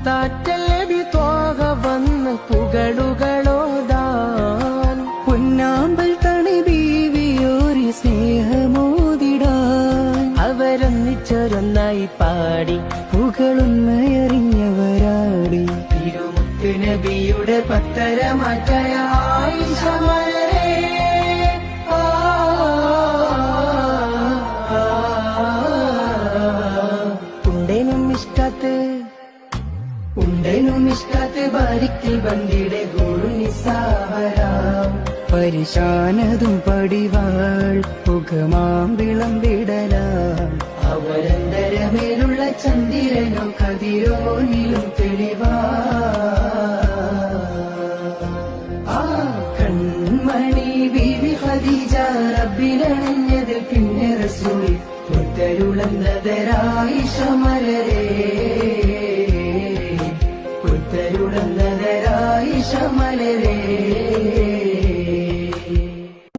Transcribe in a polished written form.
മുത്താറ്റൽ നബി ത്വാഹ വന്ന് പുകളുകളോടാൻ പൊന്നാമ്പൽ തണി ബീവിയോരി സ്നേഹമോതിടാൻ അവരൊന്നിച്ചൊരൊന്നായി പാടി പുകളുന്നയറിഞ്ഞവരാടി തിരുമുത്ത് നബിയുടെ പത്തരമാറ്റായ ആയിഷ മലരേ ഉണ്ടേനും ഇഷ്ടാത്ത് ബാരിക്കിൽ വണ്ടിയുടെ ഗുരുനിസാവരാം പരിശാനതും പടിവാൾ പുകമാം വിളമ്പിടലാം അവരന്തരമേലുള്ള ചന്ദ്രനോ കതിരോനിലും തെളിവാ ആ കൺമണി ബീവി ഖദീജ റബ്ബിലണഞ്ഞത് പിന്നെ റസൂൽ പുത്തരുളന്നതരായിഷ മലരേ പുത്തരുളന്നതരായിഷ മലരേ